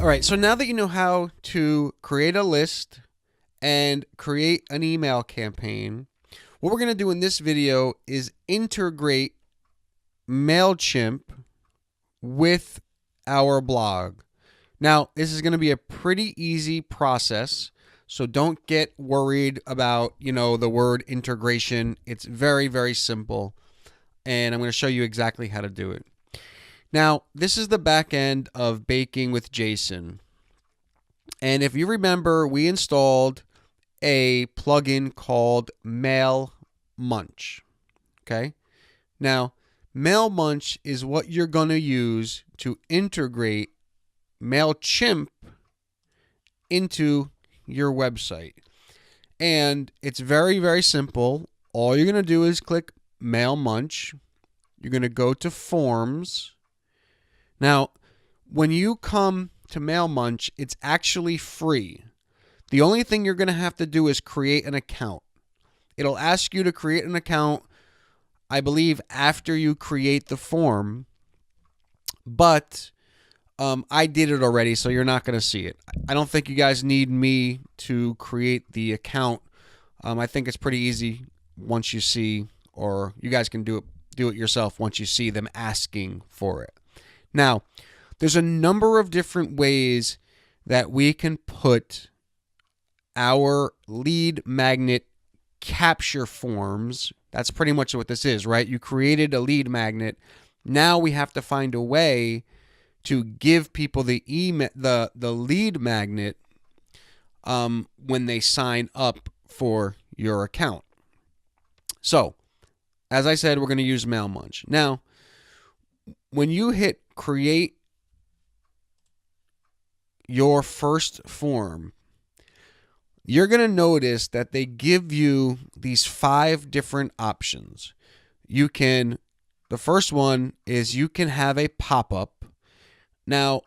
All right, so now that you know how to create a list and create an email campaign, what we're going to do in this video is integrate MailChimp with our blog. Now, this is going to be a pretty easy process, so don't get worried about, the word integration. It's very, very simple, and I'm going to show you exactly how to do it. Now, this is the back end of Baking with Jason. And if you remember, we installed a plugin called MailMunch. Okay? Now, MailMunch is what you're going to use to integrate MailChimp into your website. And it's very, very simple. All you're going to do is click MailMunch. You're going to go to Forms. Now, when you come to MailMunch, it's actually free. The only thing you're going to have to do is create an account. It'll ask you to create an account, I believe, after you create the form, but I did it already, so you're not going to see it. I don't think you guys need me to create the account. I think it's pretty easy once you see, or you guys can do it yourself once you see them asking for it. Now, there's a number of different ways that we can put our lead magnet capture forms. That's pretty much what this is, right? You created a lead magnet. Now we have to find a way to give people the lead magnet when they sign up for your account. So, as I said, we're going to use MailMunch. Now, when you hit create your first form, you're going to notice that they give you these 5 different options. The first one is you can have a pop-up. Now,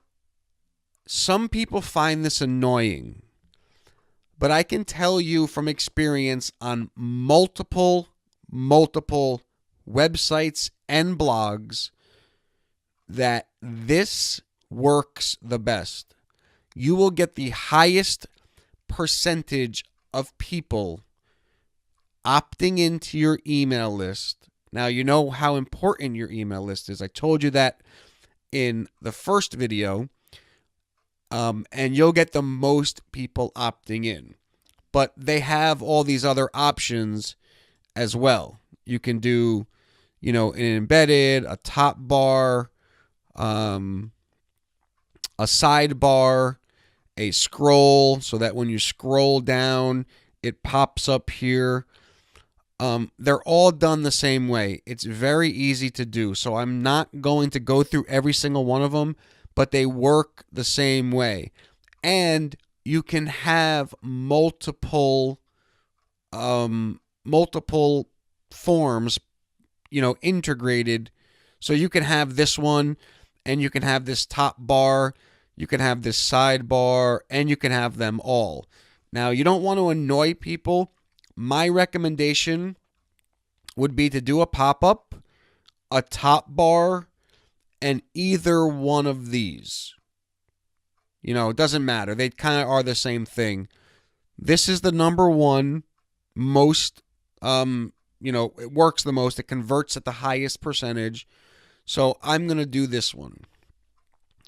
some people find this annoying, but I can tell you from experience on multiple websites and blogs that this works the best. You will get the highest percentage of people opting into your email list. Now, you know how important your email list is. I told you that in the first video, and you'll get the most people opting in. But they have all these other options as well. You can do, an embedded, a top bar, a sidebar, a scroll, so that when you scroll down, it pops up here. They're all done the same way. It's very easy to do. So I'm not going to go through every single one of them, but they work the same way. And you can have multiple forms, integrated. So you can have this one, and you can have this top bar, you can have this sidebar, and you can have them all. Now, you don't want to annoy people. My recommendation would be to do a pop-up, a top bar, and either one of these. It doesn't matter. They kind of are the same thing. This is the number one most, it works the most. It converts at the highest percentage. So I'm going to do this one.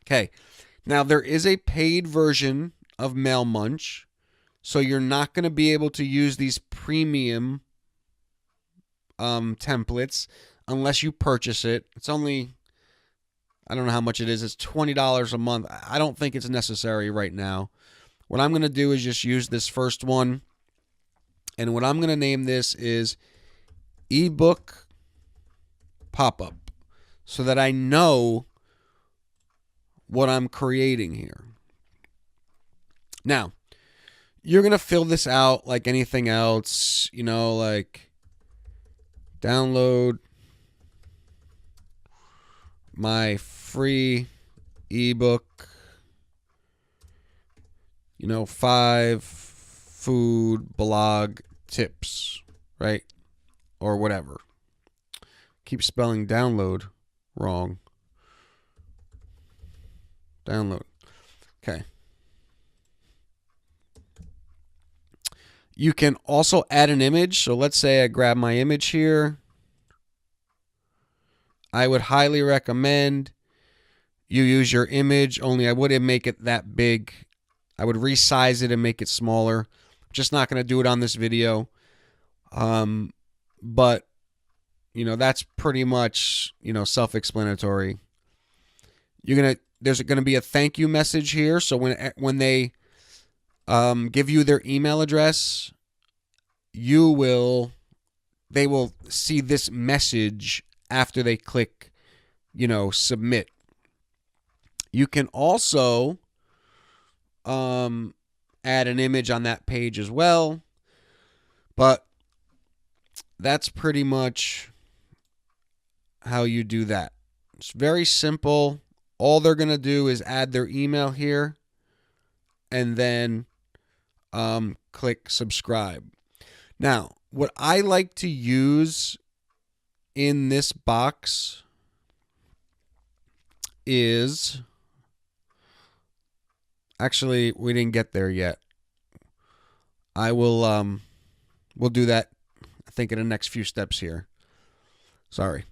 Okay. Now, there is a paid version of MailMunch, so you're not going to be able to use these premium templates unless you purchase it. It's only, I don't know how much it is. It's $20 a month. I don't think it's necessary right now. What I'm going to do is just use this first one, and what I'm going to name this is ebook pop-up, so that I know what I'm creating here. Now, you're going to fill this out like anything else, like download my free ebook, 5 food blog tips, right? Or whatever. Keep spelling download wrong. Download. Okay. You can also add an image. So let's say I grab my image here. I would highly recommend you use your image, only I wouldn't make it that big. I would resize it and make it smaller. I'm just not going to do it on this video. But, that's pretty much, self-explanatory. There's going to be a thank you message here. So when they give you their email address, they will see this message after they click, submit. You can also add an image on that page as well. But that's pretty much how you do that. It's very simple. All they're going to do is add their email here and then click subscribe. Now, what I like to use in this box is, actually, we didn't get there yet. We'll do that, I think, in the next few steps here. Sorry.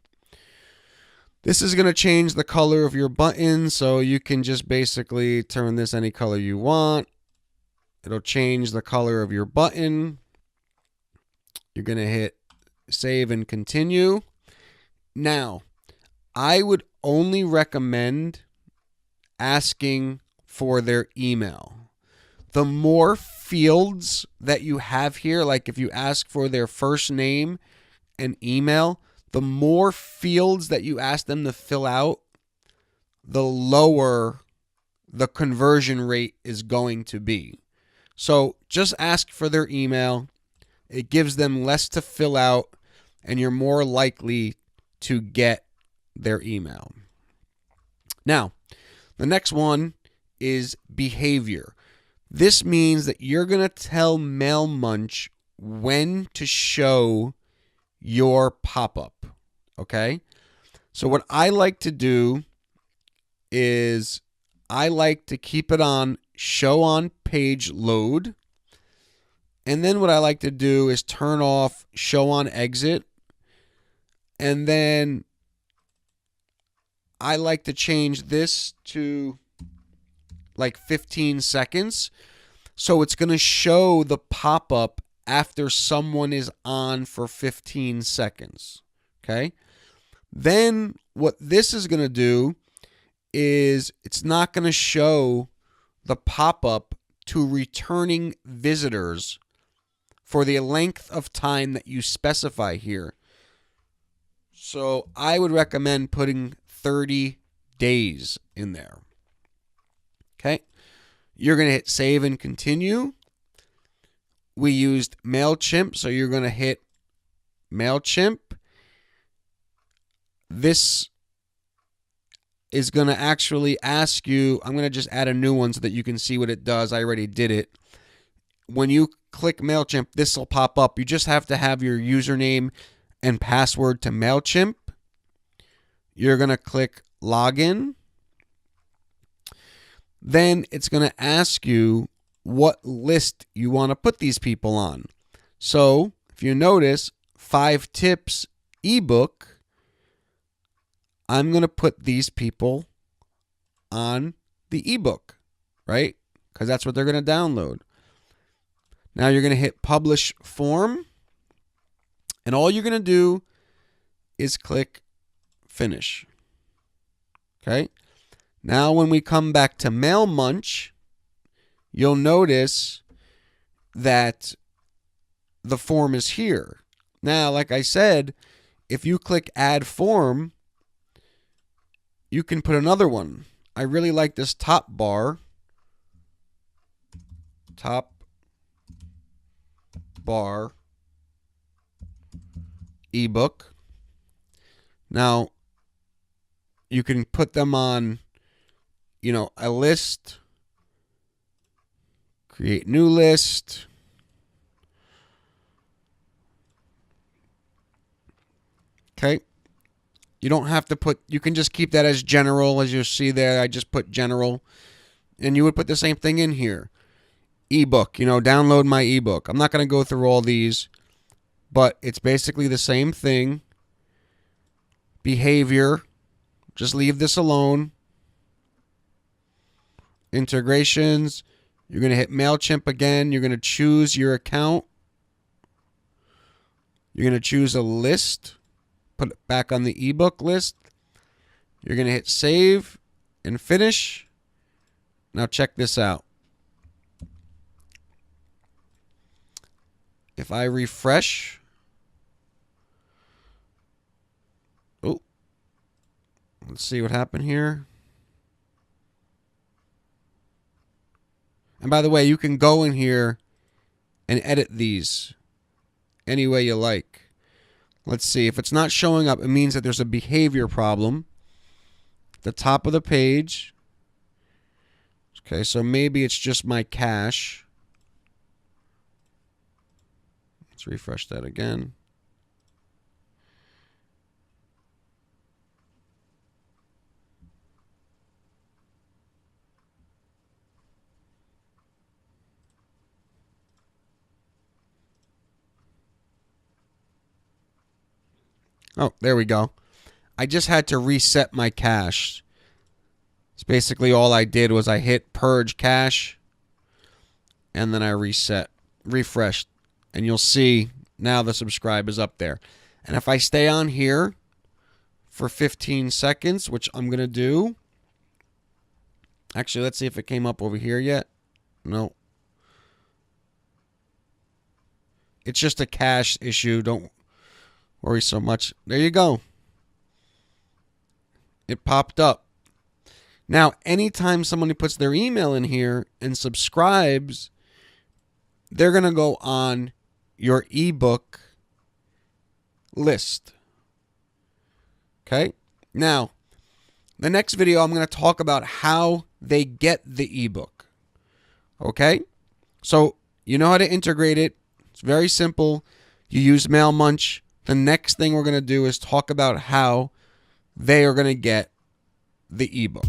This is going to change the color of your button, so you can just basically turn this any color you want. It'll change the color of your button. You're going to hit save and continue. Now, I would only recommend asking for their email. The more fields that you have here, like if you ask for their first name and email, the more fields that you ask them to fill out, the lower the conversion rate is going to be. So just ask for their email. It gives them less to fill out, and you're more likely to get their email. Now, the next one is behavior. This means that you're going to tell MailMunch when to show your pop-up, okay? So what I like to do is I like to keep it on show on page load. And then what I like to do is turn off show on exit. And then I like to change this to like 15 seconds. So it's going to show the pop-up after someone is on for 15 seconds. Okay? Then what this is going to do is it's not going to show the pop-up to returning visitors for the length of time that you specify here. So I would recommend putting 30 days in there. Okay? You're going to hit save and continue. We used MailChimp, so you're going to hit MailChimp. This is going to actually ask you, I'm going to just add a new one so that you can see what it does. I already did it. When you click MailChimp, this will pop up. You just have to have your username and password to MailChimp. You're going to click login. Then it's going to ask you what list you want to put these people on. So if you notice, 5 tips ebook, I'm going to put these people on the ebook, right? Because that's what they're going to download. Now you're going to hit publish form. And all you're going to do is click finish. Okay? Now when we come back to MailMunch, you'll notice that the form is here. Now, like I said, if you click add form, you can put another one. I really like this top bar. Top bar ebook. Now, you can put them on, a list. Create new list. Okay. You don't have to put, you can just keep that as general, as you see there. I just put general. And you would put the same thing in here. Ebook, download my ebook. I'm not going to go through all these, but it's basically the same thing. Behavior, just leave this alone. Integrations, you're going to hit MailChimp again. You're going to choose your account. You're going to choose a list, put it back on the ebook list. You're going to hit save and finish. Now check this out. If I refresh, let's see what happened here. And by the way, you can go in here and edit these any way you like. Let's see. If it's not showing up, it means that there's a behavior problem. The top of the page. Okay, so maybe it's just my cache. Let's refresh that again. Oh, there we go. I just had to reset my cache. It's basically all I did was I hit purge cache and then I refreshed. And you'll see now the subscribe is up there. And if I stay on here for 15 seconds, which I'm going to do. Actually, let's see if it came up over here yet. No. It's just a cache issue. Don't worry so much. There you go. It popped up. Now, anytime somebody puts their email in here and subscribes, they're going to go on your ebook list. Okay? Now, the next video, I'm going to talk about how they get the ebook. Okay? So, you know how to integrate it. It's very simple. You use MailMunch. The next thing we're going to do is talk about how they are going to get the ebook.